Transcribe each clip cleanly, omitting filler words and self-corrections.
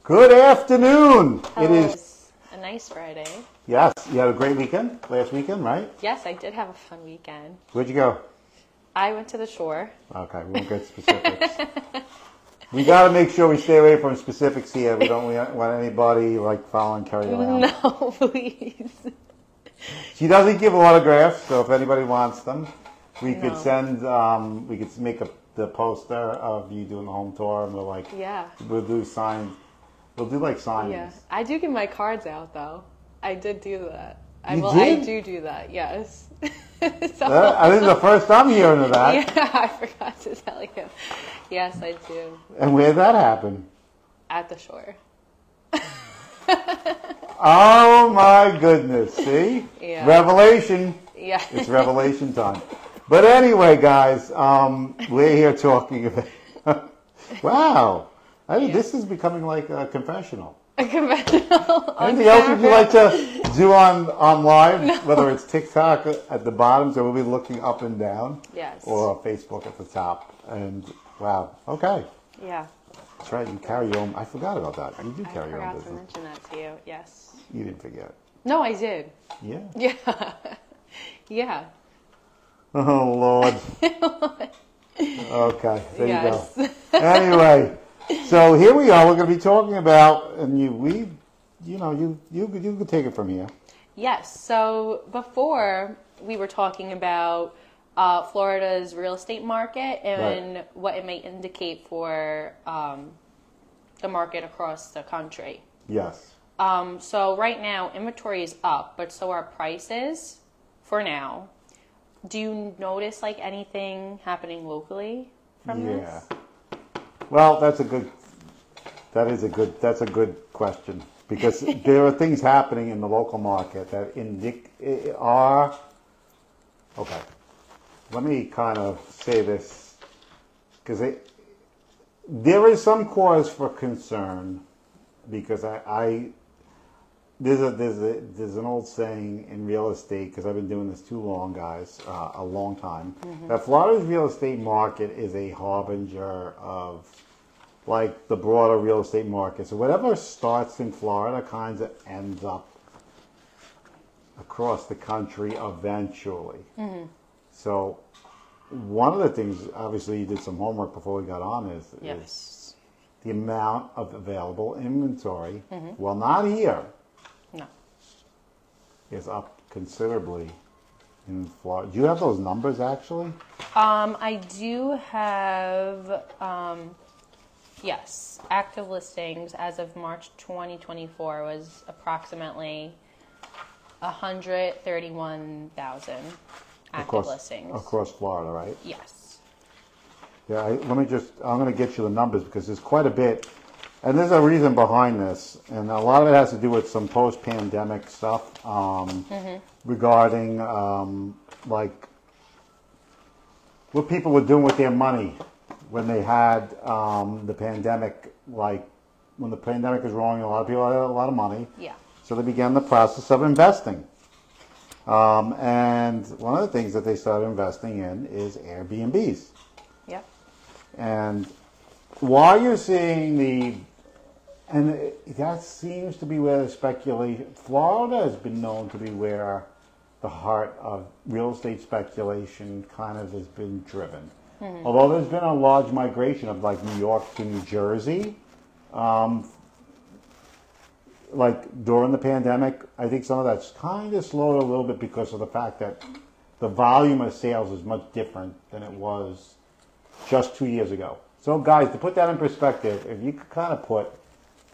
Good afternoon. It is a nice Friday. Yes, you had a great weekend last weekend, right? Yes, I did have a fun weekend. Where'd you go? I went to the shore. Okay, we won't get specifics. We got to make sure we stay away from specifics here. We don't want anybody like following Keri around. No, please. She doesn't give autographs, so if anybody wants them, we could send. We could make the poster of you doing the home tour, and we'll do signs. We'll do like signings. Yeah, I do give my cards out though. I did do that. I do that. Yes. I think it's the first time hearing of that. Yeah, I forgot to tell you. Yes, I do. And where did that happen? At the shore. Oh my goodness! See, Revelation. Yeah, it's revelation time. But anyway, guys, we're here talking about. Wow, this is becoming like a confessional. A confessional. Anything else would you like to do on live? No. Whether it's TikTok at the bottom, so we'll be looking up and down. Yes. Or Facebook at the top. And wow, okay. Yeah. That's right. You carry your own. I forgot about that. You do carry your own business. I forgot to mention that to you. Yes. You didn't forget. No, I did. Yeah. Yeah. Yeah. Oh Lord. Okay. There you go. Anyway. So here we are. We're going to be talking about, and you can take it from here. Yes. So before we were talking about Florida's real estate market and what it may indicate for the market across the country. Yes. So right now inventory is up, but so are prices for now. Do you notice like anything happening locally from this? Well, that's a good question, because there are things happening in the local market that are, okay, let me kind of say this, because there is some cause for concern, because there's an old saying in real estate, because I've been doing this too long, guys, a long time, that Florida's real estate market is a harbinger of like the broader real estate market. So whatever starts in Florida kind of ends up across the country eventually. So one of the things, obviously you did some homework before we got on, is the amount of available inventory, well, not here, is up considerably in Florida. Do you have those numbers actually? I do have, yes, active listings as of March 2024 was approximately 131,000 active listings. Across Florida, right? Yes. Yeah, I'm going to get you the numbers because there's quite a bit. And there's a reason behind this, and a lot of it has to do with some post-pandemic stuff regarding like what people were doing with their money when they had the pandemic. Like when the pandemic was rolling, a lot of people had a lot of money. Yeah. So they began the process of investing. And one of the things that they started investing in is Airbnbs. Yep. And while you're seeing that seems to be where the speculation, Florida has been known to be where the heart of real estate speculation kind of has been driven. Although there's been a large migration of like New York to New Jersey, like during the pandemic, I think some of that's kind of slowed a little bit because of the fact that the volume of sales is much different than it was just 2 years ago. So guys, to put that in perspective, if you could kind of put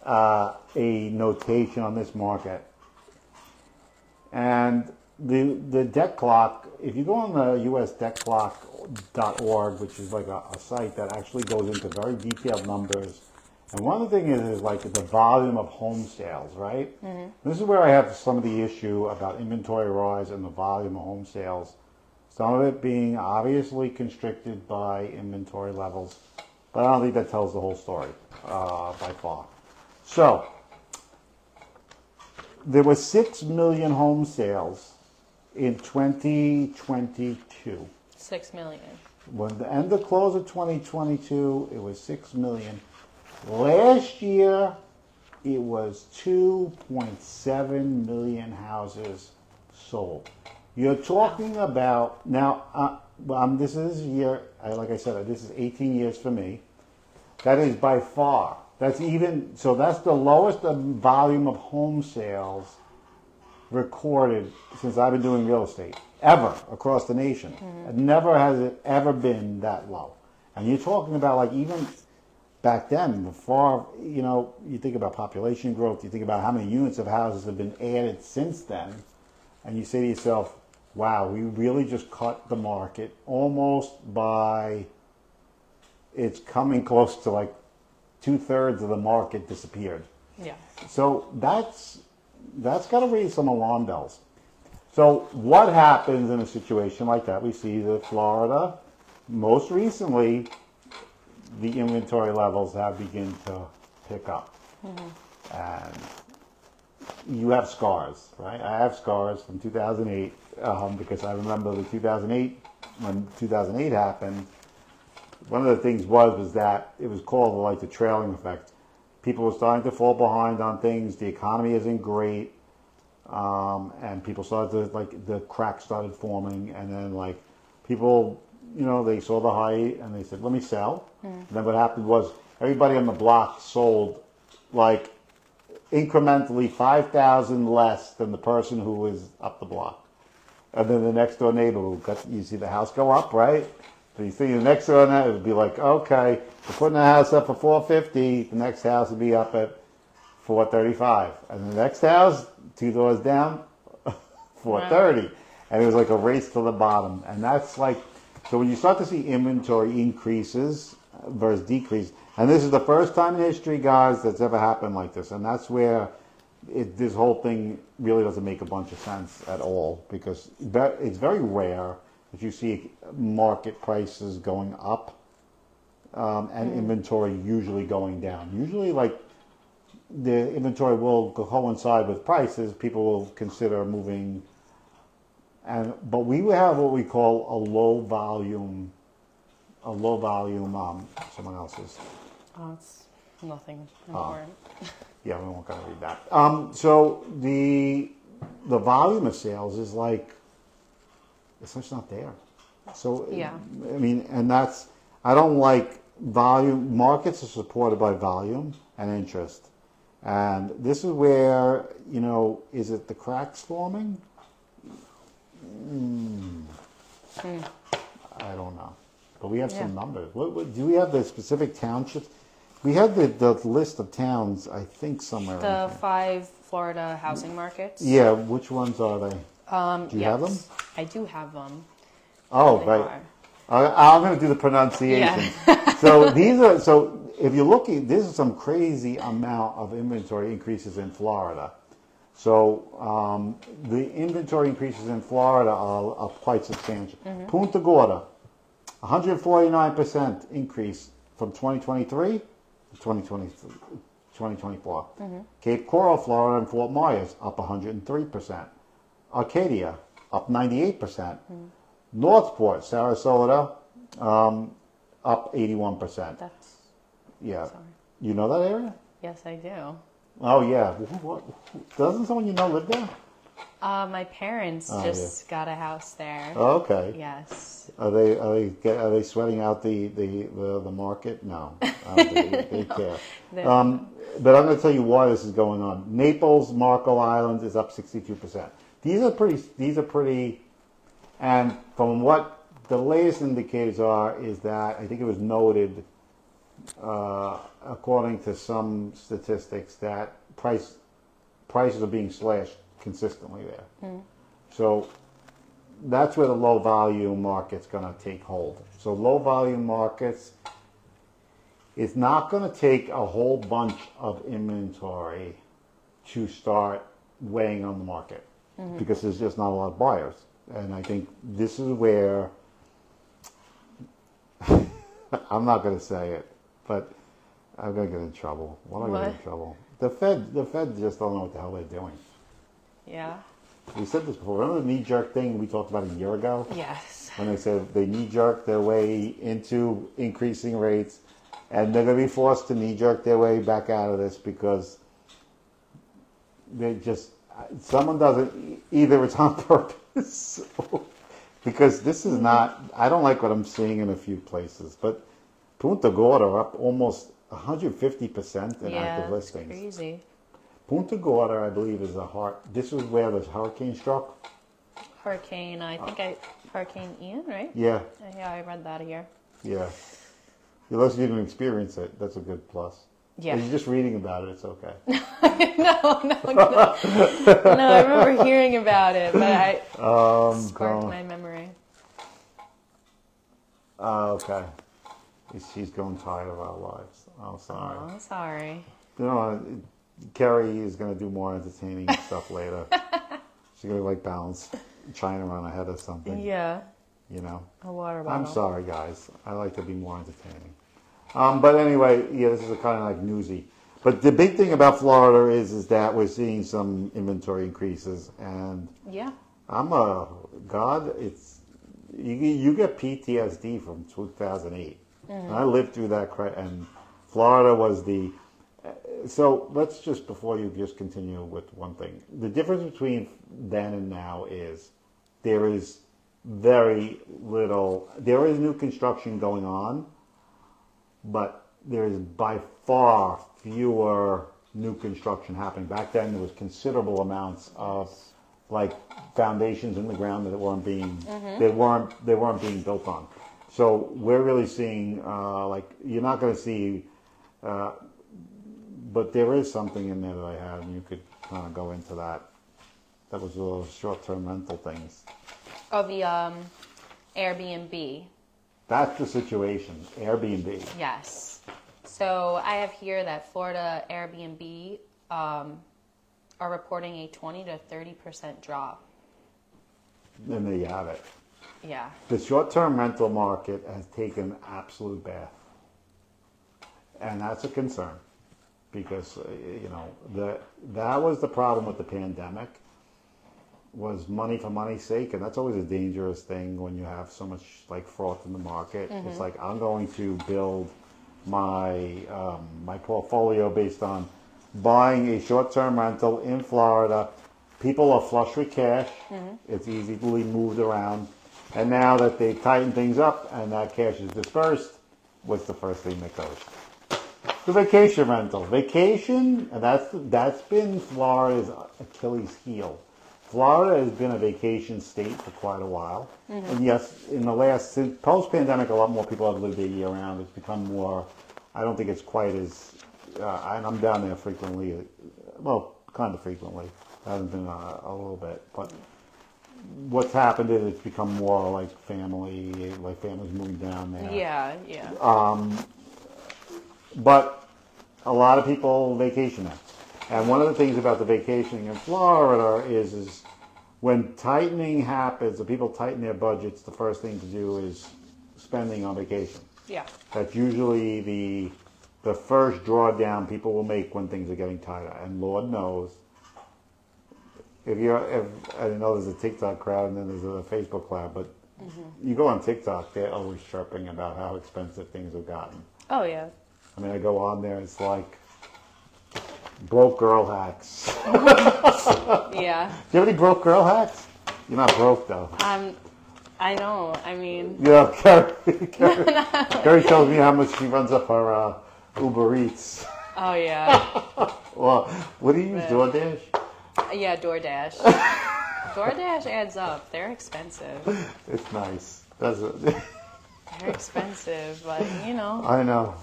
a notation on this market, and the debt clock, if you go on the usdebtclock.org, which is like a site that actually goes into very detailed numbers, and one of the things is like the volume of home sales, right? This is where I have some of the issue about inventory rise and the volume of home sales. Some of it being obviously constricted by inventory levels, but I don't think that tells the whole story by far. So, there were 6 million home sales in 2022. 6 million. When the end of close of 2022, it was 6 million. Last year, it was 2.7 million houses sold. You're talking about, now, this is a year, like I said, this is 18 years for me. That is by far, that's the lowest volume of home sales recorded since I've been doing real estate, ever, across the nation. Never has it ever been that low. And you're talking about, like, even back then, before, you think about population growth, you think about how many units of houses have been added since then, and you say to yourself, wow, we really just cut the market almost by, it's coming close to like 2/3 of the market disappeared. Yeah. So that's got to raise some alarm bells. So what happens in a situation like that? We see that Florida, most recently, the inventory levels have begun to pick up. And you have scars, right? I have scars from 2008 because I remember when 2008 happened. One of the things was that it was called like the trailing effect. People were starting to fall behind on things. The economy isn't great, and people started to, like, the cracks started forming, and then, like, people, they saw the height and they said, "Let me sell." And then what happened was everybody on the block sold, like, incrementally 5,000 less than the person who was up the block. And then the next door neighbor, you see the house go up, right? So you see the next door neighbor, it would be like, okay, we're putting the house up for $450, the next house would be up at $435. And the next house, 2 doors down, $430. And it was like a race to the bottom. And that's like, so when you start to see inventory increases versus decrease, and this is the first time in history, guys, that's ever happened like this. And that's where this whole thing really doesn't make a bunch of sense at all, because it's very rare that you see market prices going up and inventory usually going down. Usually, like, the inventory will coincide with prices. People will consider moving, but we have what we call a low volume. Someone else's. Oh, it's nothing important. Yeah, we won't gonna read that. So the volume of sales is like, it's just not there. So yeah, I mean, and that's, I don't like volume. Markets are supported by volume and interest, and this is where, is it the cracks forming? I don't know, but we have some numbers. What do we have? The specific townships. We had the list of towns, I think, somewhere. The 5 Florida housing markets. Yeah, which ones are they? Do you have them? I do have them. Oh, right. I'm going to do the pronunciation. Yeah. So if you're looking, this is some crazy amount of inventory increases in Florida. So the inventory increases in Florida are quite substantial. Punta Gorda, 149% increase from 2023 to 2024. Cape Coral, Florida, and Fort Myers up 103%. Arcadia up 98%. Northport, Sarasota, up 81%. That's, yeah. sorry. You know that area? Yes, I do. Oh yeah. Doesn't someone you know live there? My parents just got a house there. Oh, okay. Yes. Are they sweating out the market? No, I don't think they care. But I'm going to tell you why this is going on. Naples, Marco Islands is up 62%. These are pretty, and from what the latest indicators are, is that I think it was noted, according to some statistics, that prices are being slashed consistently there. So that's where the low volume market's going to take hold. So low volume markets, it's not going to take a whole bunch of inventory to start weighing on the market, because there's just not a lot of buyers. And I think this is where, I'm not going to say it, but I'm going to get in trouble. What am I going to get in trouble? The Fed just don't know what the hell they're doing. Yeah. We said this before. Remember the knee-jerk thing we talked about a year ago? Yes. When they said they knee-jerk their way into increasing rates, and they're going to be forced to knee-jerk their way back out of this, because they just, someone does it, either it's on purpose, because this is not, I don't like what I'm seeing in a few places, but Punta Gorda up almost 150% in active listings. That's crazy. Punta Gorda, I believe, is this is where the hurricane struck. Hurricane Ian, right? Yeah. Yeah, I read that here. Yeah. Unless you didn't experience it, that's a good plus. Yeah. If you're just reading about it, it's okay. No. No, I remember hearing about it, but I sparked my memory. Okay. She's grown tired of our lives. Oh, sorry. Oh, sorry. You know, Keri is going to do more entertaining stuff later. She's going to like balance China on her head or something. Yeah. You know. A water bottle. I'm sorry, guys. I like to be more entertaining. But anyway, yeah, this is a kind of like newsy. But the big thing about Florida is that we're seeing some inventory increases, and yeah, it's you get PTSD from 2008. And I lived through that, and Florida was the. So let's just, before you just continue with one thing, the difference between then and now is there is very little. There is new construction going on, but there is by far fewer new construction happening. Back then, there was considerable amounts of like foundations in the ground that weren't being they weren't being built on. So we're really seeing like you're not going to see, but there is something in there that I had, and you could kind of go into that. That was those short-term rental things. Oh, the Airbnb. That's the situation. Airbnb. Yes. So I have here that Florida Airbnb are reporting a 20 to 30% drop. And there you have it. Yeah. The short-term rental market has taken an absolute bath. And that's a concern because, you know, that was the problem with the pandemic, was money for money's sake. And that's always a dangerous thing when you have so much like froth in the market. It's like, I'm going to build my my portfolio based on buying a short-term rental in Florida. People are flush with cash. It's easily moved around. And now that they've tightened things up and that cash is dispersed, what's the first thing that goes? The vacation rental. Vacation, and that's been Florida's Achilles heel. Florida has been a vacation state for quite a while. And yes, since post-pandemic, a lot more people have lived there year-round. It's become more, I don't think it's quite as, and I'm down there frequently, well, kind of frequently. It hasn't been a little bit, but what's happened is it's become more like families moving down there. Yeah. But a lot of people vacation there. And one of the things about the vacationing in Florida is when tightening happens, and people tighten their budgets, the first thing to do is spending on vacation. Yeah. That's usually the first drawdown people will make when things are getting tighter. And Lord knows, I know there's a TikTok crowd and then there's a Facebook crowd, but you go on TikTok, they're always chirping about how expensive things have gotten. Oh, yeah. I mean, I go on there, it's like broke girl hacks. Yeah. Do you have any broke girl hacks? You're not broke, though. I know. I mean... Yeah, Keri tells me how much she runs up her Uber Eats. Oh, yeah. Well, what do you use, DoorDash? Yeah, DoorDash. DoorDash adds up. They're expensive. It's nice. That's it. They're expensive, but, you know. I know.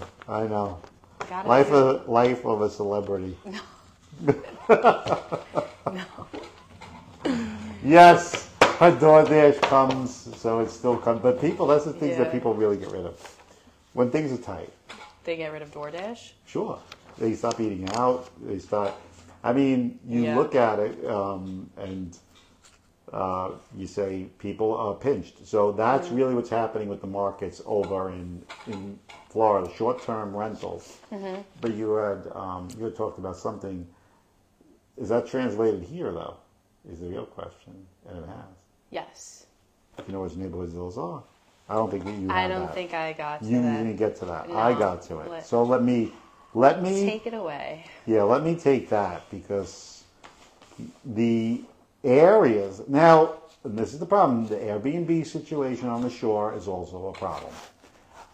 Life of a celebrity. No. Yes, her DoorDash comes, so it still comes. But people, that's the things that people really get rid of. When things are tight. They get rid of DoorDash? Sure. They stop eating out. They start... I mean, you look at it and you say people are pinched. So that's really what's happening with the markets over in Florida, short-term rentals. But you had talked about something. Is that translated here, though? Is the real question, and it has. Yes. You know which neighborhoods those are? I don't think you. I don't think I got to that. You didn't get to that. No, I got to it. So let me take it away. Yeah, let me take that because The areas, now, and this is the problem, the Airbnb situation on the shore is also a problem.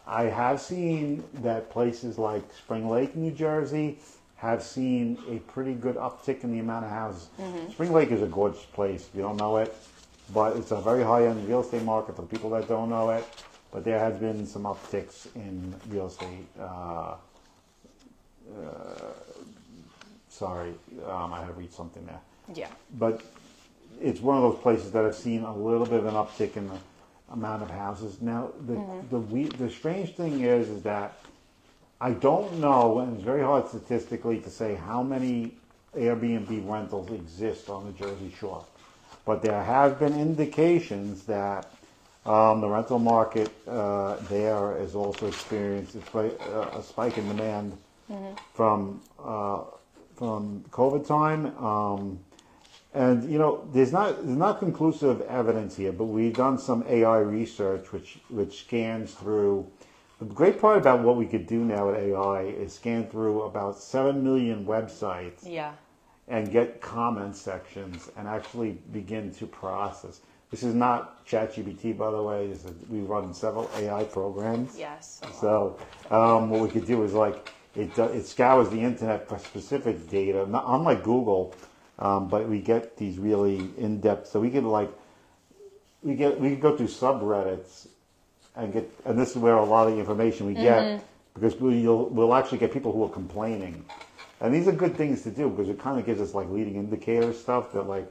I have seen that places like Spring Lake, New Jersey, have seen a pretty good uptick in the amount of houses. Spring Lake is a gorgeous place, if you don't know it, but it's a very high-end real estate market for people that don't know it. But there has been some upticks in real estate. Sorry, I had to read something there. Yeah. But it's one of those places that have seen a little bit of an uptick in the amount of houses. Now, the strange thing is that I don't know, and it's very hard statistically to say how many Airbnb rentals exist on the Jersey Shore. But there have been indications that the rental market there has also experienced a spike in demand from COVID time. And you know, there's not conclusive evidence here, but we've done some AI research which scans through. The great part about what we could do now with AI is scan through about 7 million websites. Yeah. And get comment sections and actually begin to process. This is not ChatGPT, by the way. We run several AI programs. Yes. So what we could do is like it scours the internet for specific data, not unlike Google, but we get these really in-depth. So we could we could go through subreddits and this is where a lot of the information we get, because we'll actually get people who are complaining. And these are good things to do because it kind of gives us like leading indicator stuff that like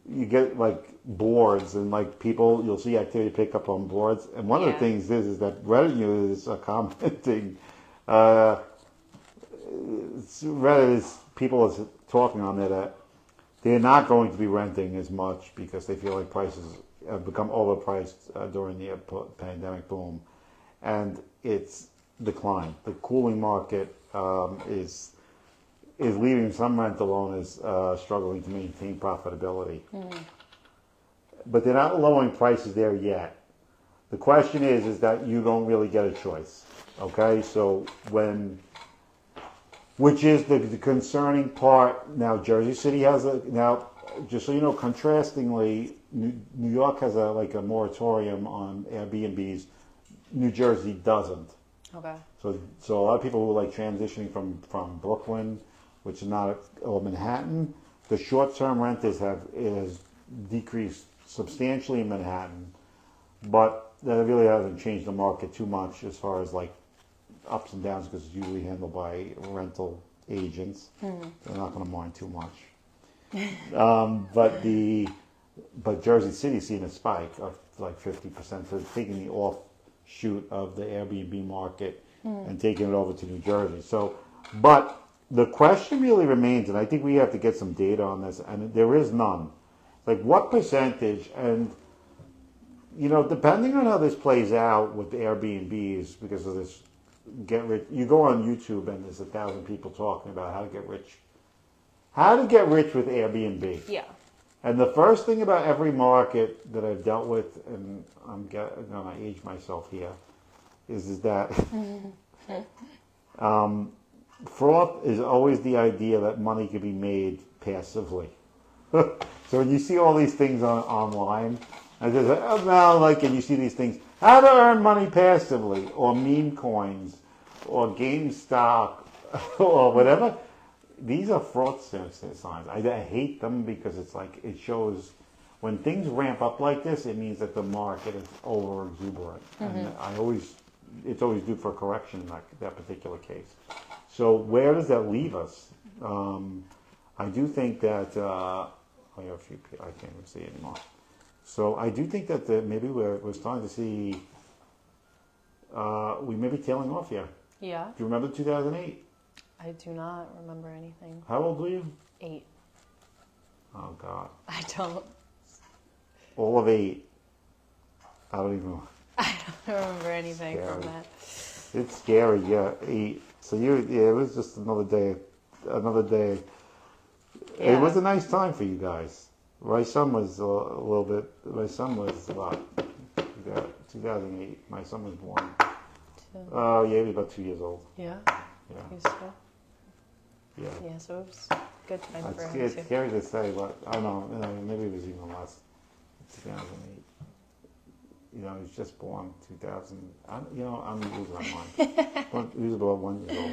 you get like boards and like people, you'll see activity pick up on boards. And one of the things is that Reddit users are commenting. Reddit is people are talking on there that they're not going to be renting as much because they feel like prices have become overpriced during the pandemic boom. And it's declined. The cooling market is leaving some rental owners struggling to maintain profitability. But they're not lowering prices there yet. The question is that you don't really get a choice. Okay, so which is the concerning part. Now, Jersey City has now, just so you know, contrastingly, New York has a moratorium on Airbnbs. New Jersey doesn't. Okay. So a lot of people who are like transitioning from Brooklyn, which is not, or Manhattan, the short-term rent is decreased substantially in Manhattan, but that really hasn't changed the market too much as far as like ups and downs because it's usually handled by rental agents. They're not going to mind too much. But Jersey City's seen a spike of like 50%, so it's taking the offshoot of the Airbnb market and taking it over to New Jersey. So, but the question really remains, and I think we have to get some data on this, and there is none. Like what percentage, and you know, depending on how this plays out with the Airbnbs, because of this get rich, you go on YouTube and there's 1,000 people talking about how to get rich. How to get rich with Airbnb. Yeah. And the first thing about every market that I've dealt with, and I'm going to age myself here, is that fraud is always the idea that money can be made passively. So when you see all these things online, and and you see these things, how to earn money passively, or meme coins, or GameStop, or whatever. These are fraud signs. I hate them because it's like it shows when things ramp up like this, it means that the market is over exuberant, and it's always due for correction in that particular case. So where does that leave us? I do think that I have a few. I can't even see anymore. So I do think that maybe we're starting to see we may be tailing off here. Yeah. Do you remember 2008? I do not remember anything. How old were you? 8. Oh God. I don't. All of 8. I don't even. I don't remember anything Scary. from that. It's scary, yeah. 8. So it was just another day. Yeah. It was a nice time for you guys. My son was a little bit. My son was about 2008. My son was born. Oh, yeah, he was about 2 years old. Yeah. Yeah. Useful. Yeah. Yeah. So it was good time for him It's too. scary to say, but I don't know, maybe it was even less. 2008. He was just born 2000. I'm losing my mind. He was about 1 year old.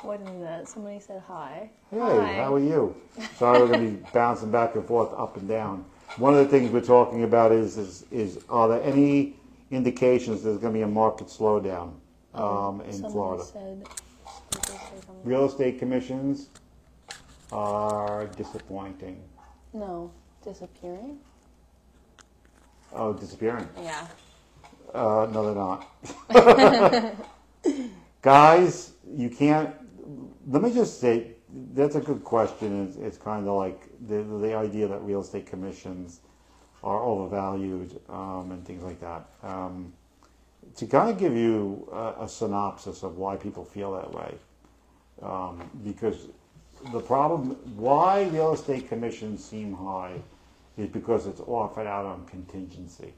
What is that? Somebody said hi. Hey, Hi. how are you? Sorry, we're going to be bouncing back and forth, up and down. One of the things we're talking about is are there any indications there's going to be a market slowdown in Florida? Somebody say something. Real estate commissions are disappointing. No, disappearing? Oh, disappearing. Yeah. No, they're not. Guys, you can't. Let me just say, that's a good question. It's kind of like the idea that real estate commissions are overvalued and things like that. To kind of give you a synopsis of why people feel that way, because the problem, why real estate commissions seem high, is because it's offered out on contingency.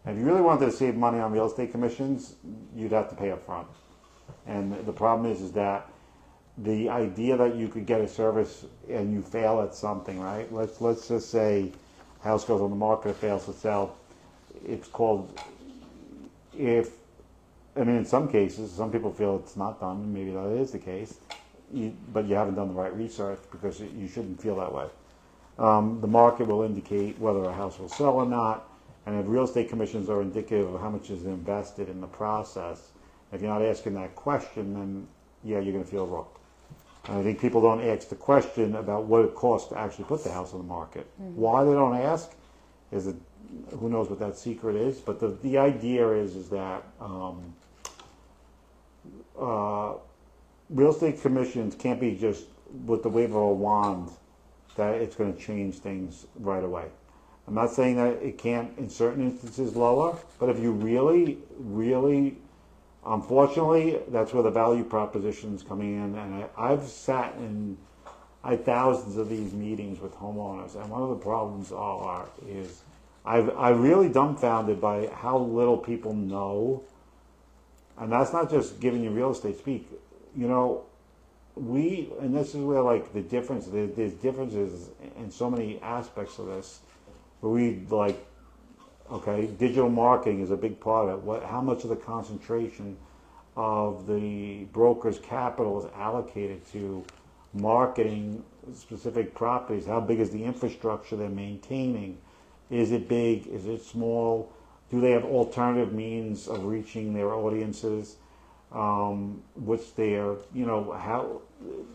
And if you really wanted to save money on real estate commissions, you'd have to pay up front. And the problem is that the idea that you could get a service and you fail at something, right? Let's just say house goes on the market, it fails to sell. It's called, in some cases, some people feel it's not done, maybe that is the case, but you haven't done the right research because you shouldn't feel that way. The market will indicate whether a house will sell or not, and if real estate commissions are indicative of how much is invested in the process, if you're not asking that question, then yeah, you're going to feel rooked. And I think people don't ask the question about what it costs to actually put the house on the market. Mm-hmm. Why they don't ask is that who knows what that secret is, but the idea is that real estate commissions can't be just with the wave of a wand that it's going to change things right away. I'm not saying that it can't in certain instances lower, but if you really, really, unfortunately, that's where the value proposition is coming in. And I've sat in thousands of these meetings with homeowners, and one of the problems is I'm really dumbfounded by how little people know. And that's not just giving you real estate speak. And this is where there's differences in so many aspects of this. Where digital marketing is a big part of it. How much of the concentration of the broker's capital is allocated to marketing specific properties? How big is the infrastructure they're maintaining? Is it big? Is it small? Do they have alternative means of reaching their audiences? Which how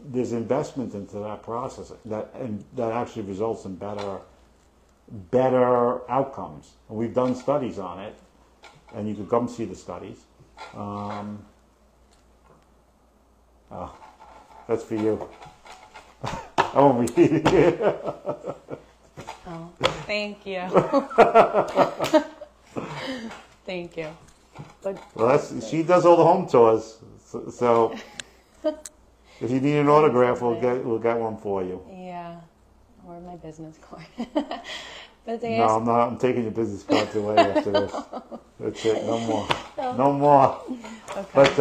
there's investment into that process that actually results in better outcomes. And we've done studies on it, and you can come see the studies. That's for you. I won't be eating it. Oh, thank you. Thank you. But she does all the home tours, so if you need an autograph, we'll get one for you. Yeah, or my business card. No, I'm not. I'm taking your business cards away after this. That's it. No more. No more. Okay.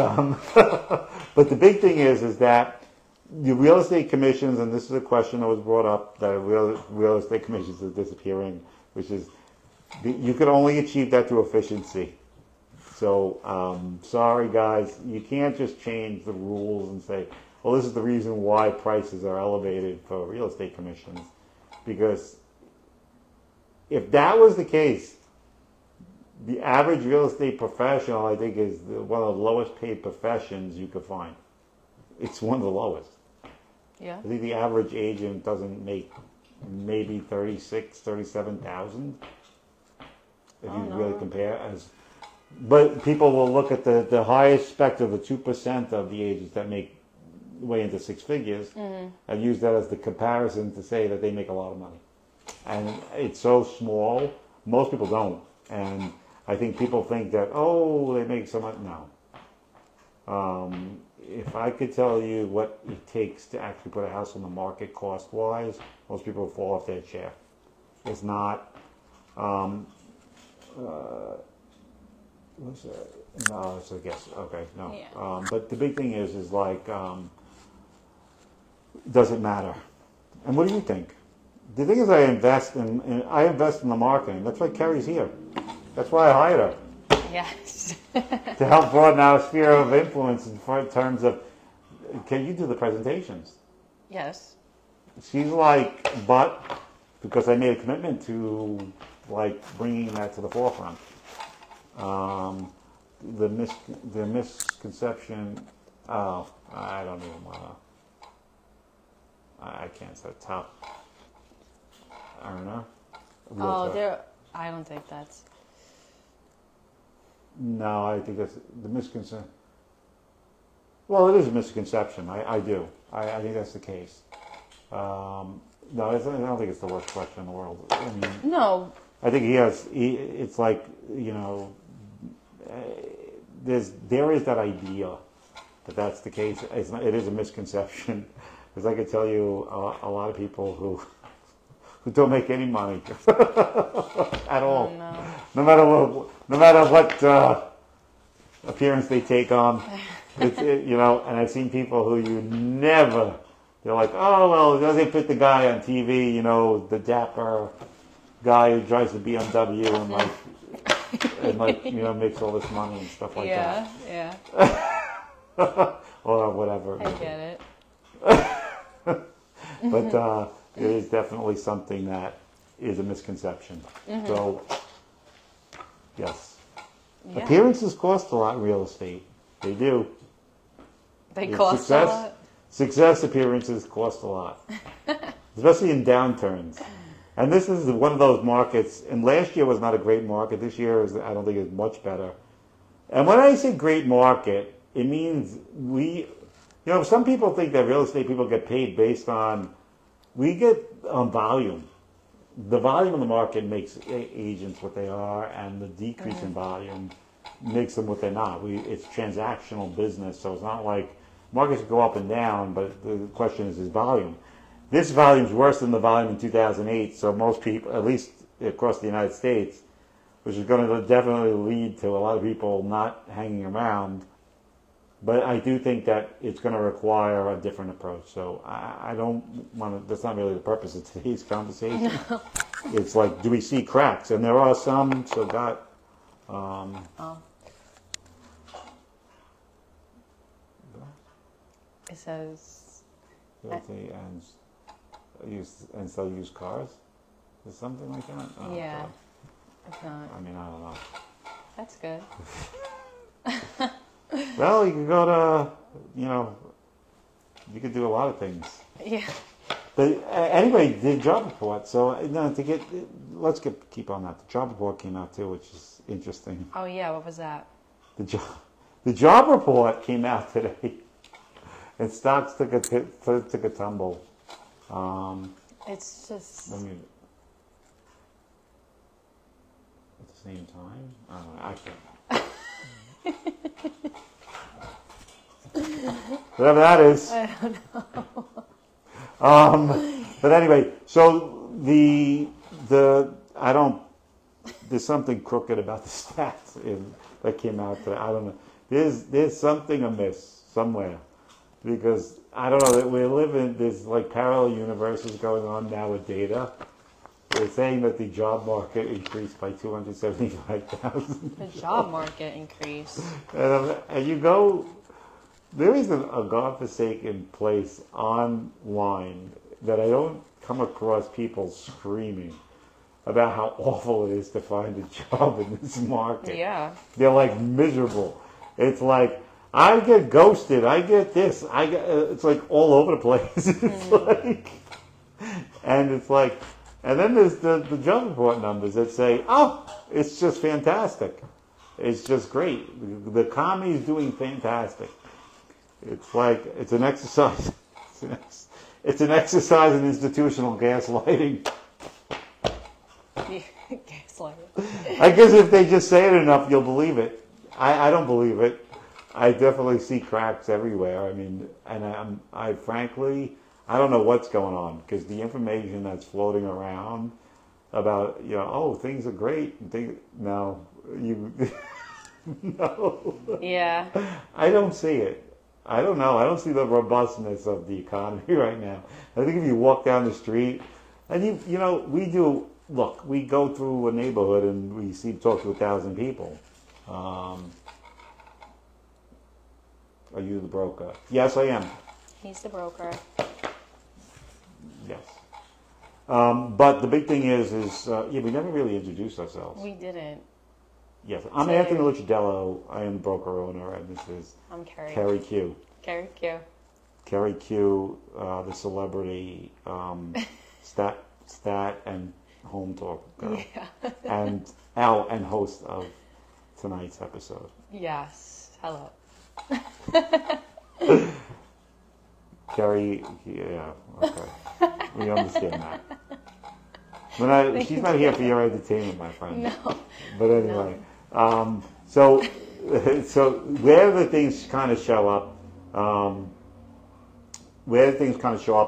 But the big thing is that the real estate commissions, and this is a question that was brought up, that real estate commissions are disappearing, which is you can only achieve that through efficiency. So, sorry guys, you can't just change the rules and say, well, this is the reason why prices are elevated for real estate commissions. Because if that was the case, the average real estate professional, I think, is one of the lowest paid professions you could find. It's one of the lowest. Yeah. I think the average agent doesn't make maybe 36, 37,000. If you really compare but people will look at the highest spectrum, the 2% of the agents that make way into six figures, and use that as the comparison to say that they make a lot of money. And it's so small, most people don't. And I think people think that, they make so much. No. If I could tell you what it takes to actually put a house on the market cost-wise, most people will fall off their chair. It's not... what's that? No, it's a guess. Okay, no. Yeah. But the big thing is does it matter? And what do you think? The thing is, I invest in the marketing. That's why Keri's here. That's why I hired her. Yes. To help broaden our sphere of influence in terms of, can you do the presentations? Yes. She's like, but because I made a commitment to like bringing that to the forefront. The misconception. Oh, I don't even want to. I can't say top. I don't know. I don't think that's. No, I think that's the misconception. Well, it is a misconception. I do. I think that's the case. No, I don't think it's the worst question in the world. I mean, No. I think it's like, you know, there is that idea that that's the case. It is a misconception. Because I could tell you a lot of people who don't make any money at all. No matter what appearance they take on. You know, and I've seen people who you never. They're like, oh well, they put the guy on TV, you know, the dapper guy who drives the BMW and like you know makes all this money and stuff like that. Yeah. Or whatever. I get it. But it is definitely something that is a misconception. Mm-hmm. So, yes. Yeah. Appearances cost a lot in real estate. They do. They cost a lot? Success appearances cost a lot. Especially in downturns. And this is one of those markets, and last year was not a great market. This year, I don't think, is much better. And when I say great market, it means you know, some people think that real estate people get paid based on, we get volume. The volume of the market makes agents what they are, and the decrease in volume makes them what they're not. It's transactional business, so it's not like markets go up and down, but the question is volume. This volume is worse than the volume in 2008, so most people, at least across the United States, which is going to definitely lead to a lot of people not hanging around. But I do think that it's going to require a different approach. So I don't want to, that's not really the purpose of today's conversation. No. It's like, do we see cracks? And there are some, so that... It says... Realty and sell used cars? Is something like that? Oh, yeah. God. It's not. I mean, I don't know. That's good. Well, you can go to, you know, you could do a lot of things. Yeah. But anyway, the job report. So let's keep on that. The job report came out too, which is interesting. Oh yeah, what was that? The job report came out today, and stocks took a tumble. It's just. At the same time, I can't. Whatever that is. I don't know. But anyway, so there's something crooked about the stats that came out today. I don't know. There's something amiss somewhere, because I don't know that we live in there's like parallel universes going on now with data. They're saying that the job market increased by 275,000. The job market increased. And you go, there is a godforsaken place online that I don't come across people screaming about how awful it is to find a job in this market. Yeah. They're like miserable. It's like, I get ghosted, I get this, it's like all over the place. It's like, and it's like, and then there's the job report numbers that say, oh, it's just fantastic. It's just great. The economy is doing fantastic. It's like, it's an exercise. It's an exercise in institutional gaslighting. Gaslighting. I guess if they just say it enough, you'll believe it. I don't believe it. I definitely see cracks everywhere. I mean, and I frankly, I don't know what's going on, because the information that's floating around about, you know, oh, things are great. No. Yeah. I don't see it. I don't know. I don't see the robustness of the economy right now. I think if you walk down the street, and you know, we do. Look, we go through a neighborhood and we talk to 1,000 people. Are you the broker? Yes, I am. He's the broker. Yes. But the big thing is yeah, we never really introduced ourselves. We didn't. Yes, I'm Anthony Licciardello. I am the broker owner, and this is I'm Keri. Keri Q. Keri Q. Keri Q, the celebrity stat and home talk girl, and host of tonight's episode. Yes. Hello. Keri, yeah, okay, we understand that. But she's not here for your entertainment, my friend. No. But anyway, so where the things kind of show up,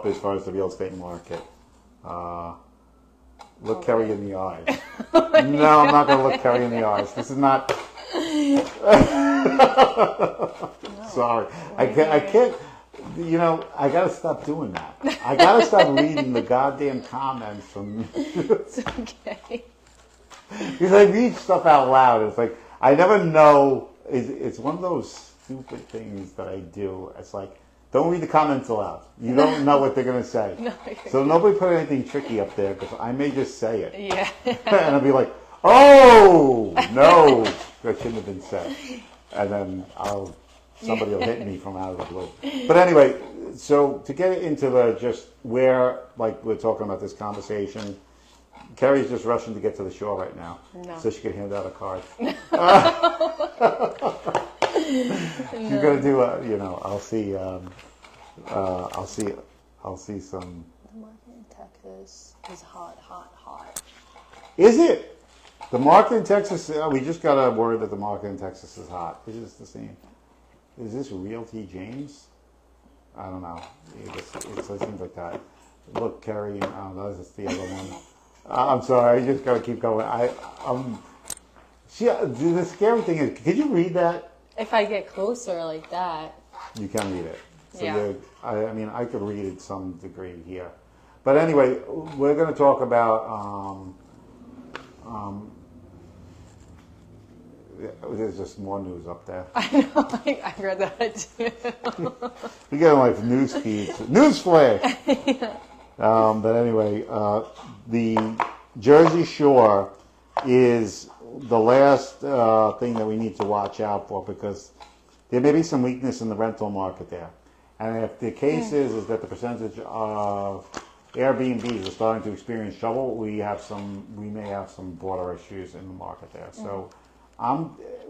as far as the real estate market. Look Keri in the eyes. No, I'm not going to look Keri in the eyes. This is not. Sorry, I can't. You know, I got to stop doing that. I got to stop reading the goddamn comments from. It's okay. Because I read stuff out loud. It's like I never know. It's one of those stupid things that I do. It's like, don't read the comments aloud. You don't know what they're going to say. No, so nobody put anything tricky up there because I may just say it. Yeah. And I'll be like, oh, no, that shouldn't have been said. And then somebody will hit me from out of the blue. But anyway, so to get into just where, like, we're talking about this conversation, Keri's just rushing to get to the shore right now. No. So she can hand out a card. She's gonna do I'll see some. The market in Texas is hot. Is it? The market in Texas? We just got a word that the market in Texas is hot. Is this the same? Is this Realty James? I don't know. It seems like that. Look, Keri. That's the other one. I'm sorry. I just gotta keep going. The scary thing is, could you read that? If I get closer like that. You can read it. So yeah. I mean, I could read it some degree here. But anyway, we're going to talk about, there's just more news up there. I know, I read that too. We get like news feeds. News flash! Yeah. But anyway, the Jersey Shore is the last thing that we need to watch out for because there may be some weakness in the rental market there. And if the case is that the percentage of Airbnbs are starting to experience trouble, we may have some broader issues in the market there. So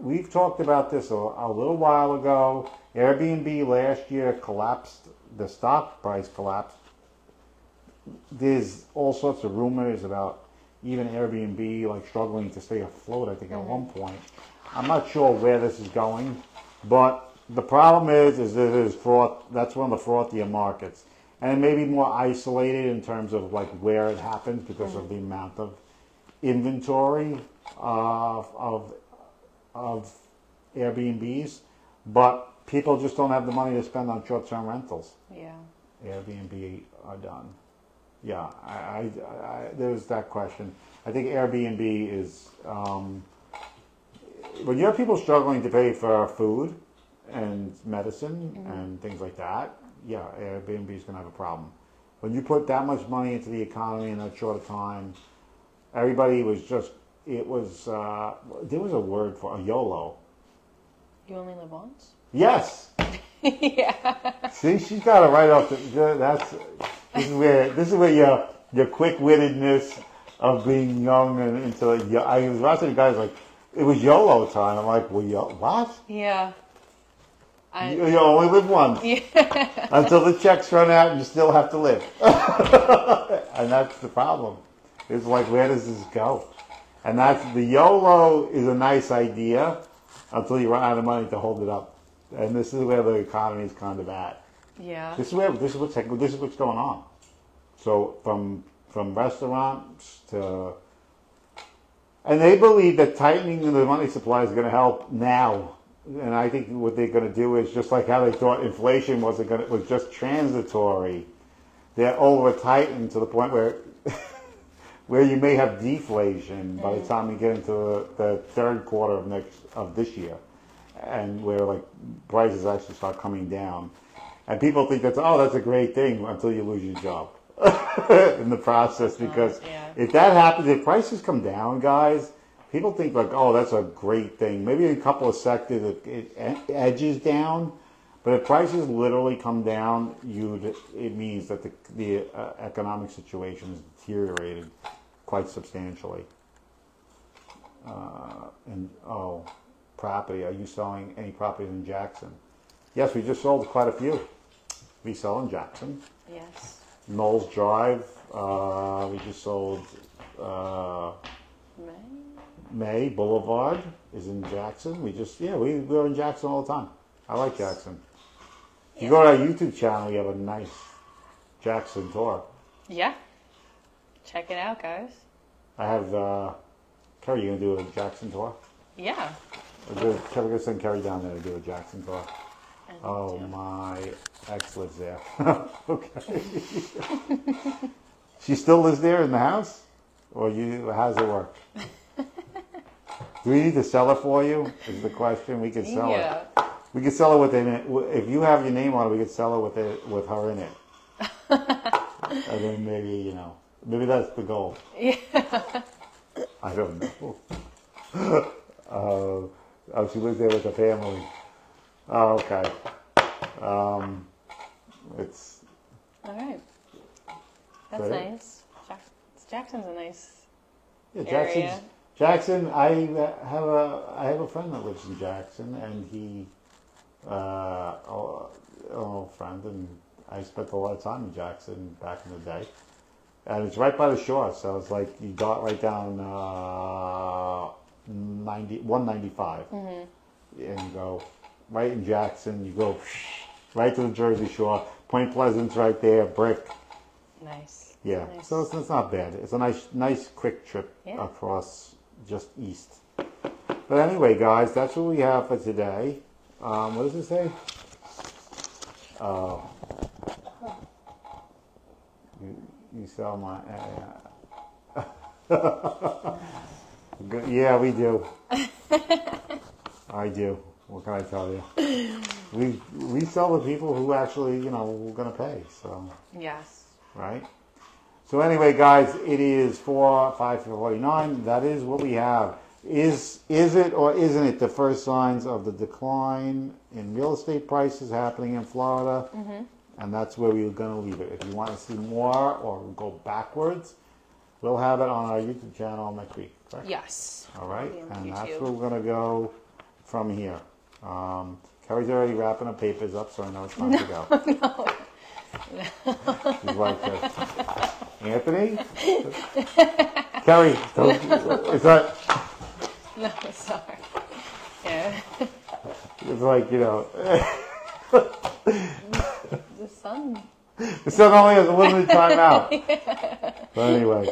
we've talked about this a little while ago. Airbnb last year collapsed, the stock price collapsed. There's all sorts of rumors about even Airbnb like struggling to stay afloat, I think, at one point. I'm not sure where this is going, but the problem is that it is fraught. That's one of the frothier markets. And it may be more isolated in terms of like where it happens because of the amount of inventory of Airbnbs, but people just don't have the money to spend on short-term rentals. Yeah. Airbnb are done. Yeah, there's that question. I think Airbnb is when you have people struggling to pay for food and medicine and things like that. Yeah, Airbnb is going to have a problem. When you put that much money into the economy in that short of time, everybody was just. It was there was a word for a YOLO. You only live once? Yes. Yeah. See, she's got it right off. This is where your quick-wittedness of being young and into. I was watching the guys like it was YOLO time. I'm like, well, what? Yeah. You only live once. Yeah. Until the checks run out and you still have to live. And that's the problem. It's like, where does this go? And that's the YOLO is a nice idea until you run out of money to hold it up. And this is where the economy is kind of at. Yeah. This is what's going on. So from restaurants to, and they believe that tightening the money supply is going to help now. and I think what they're going to do is just like how they thought inflation was just transitory. They're over tightened to the point where where you may have deflation by the time we get into the third quarter of this year, and where like prices actually start coming down, and people think that's a great thing until you lose your job in the process, because if that happens, if prices come down, guys, people think like, oh, that's a great thing. Maybe in a couple of sectors it edges down, but if prices literally come down, it means that the economic situation is deteriorated quite substantially. Property. Are you selling any properties in Jackson? Yes, we just sold quite a few. We sell in Jackson. Yes. Knowles Drive. We just sold. May Boulevard is in Jackson. We're in Jackson all the time. I like Jackson. If you go to our YouTube channel, we have a nice Jackson tour. Yeah. Check it out, guys. I have, Keri, you going to do a Jackson tour? Yeah. We're going to send Keri down there to do a Jackson tour. Oh, my ex lives there. Okay. She still lives there in the house? Or how does it work? Do we need to sell it for you? Is the question. We can sell it. We can sell it within it. If you have your name on it, we could sell it with her in it. And then maybe, maybe that's the goal. Yeah. I don't know. She lives there with her family. Oh, okay. It's all right. That's nice. Jackson's a nice area. Jackson. I have a friend that lives in Jackson, and he, an old friend, and I spent a lot of time in Jackson back in the day. And it's right by the shore, so it's like you got right down 195, and you go right in Jackson. You go right to the Jersey Shore. Point Pleasant's right there. Brick. Nice. Yeah. Nice. So it's not bad. It's a nice quick trip across just east. But anyway, guys, that's what we have for today. What does it say? You sell my. Yeah, we do. I do. What can I tell you? We sell to people who actually, we're going to pay. So. Yes. Right. So anyway, guys, it is 5:49. That is what we have. Is it or isn't it the first signs of the decline in real estate prices happening in Florida? Mm-hmm. And that's where we're going to leave it. If you want to see more or go backwards, we'll have it on our YouTube channel next week. Correct? Yes. All right. And that's where we're going to go from here. Keri's already wrapping her papers up, so I know it's time to go. No. She's like this. Anthony? Keri, is that... No, sorry. Yeah. It's like, The sun. The sun only has a limited time out. But anyway.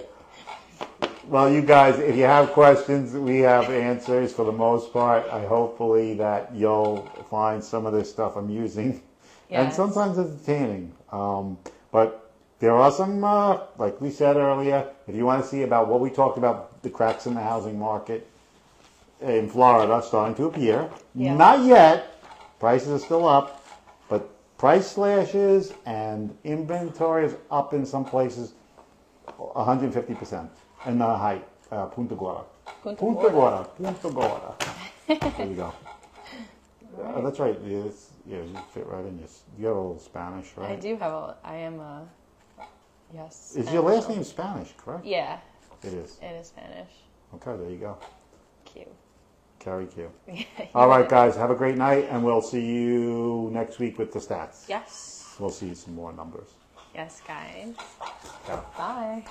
Well, you guys, if you have questions, we have answers for the most part. Hopefully that you'll find some of this stuff amusing and sometimes entertaining. But there are some, like we said earlier, if you want to see about what we talked about, the cracks in the housing market in Florida starting to appear. Yeah. Not yet. Prices are still up, but price slashes and inventory is up in some places 150%. And the height, Punta Gorda. Punta Gorda. There you go. That's right. You fit right in. You have a little Spanish, right? I do have yes. Is your last name Spanish, correct? Yeah. It is. It is Spanish. Okay, there you go. Q. Keri Q. All right, guys. Have a great night, and we'll see you next week with the stats. Yes. We'll see some more numbers. Yes, guys. Yeah. Bye.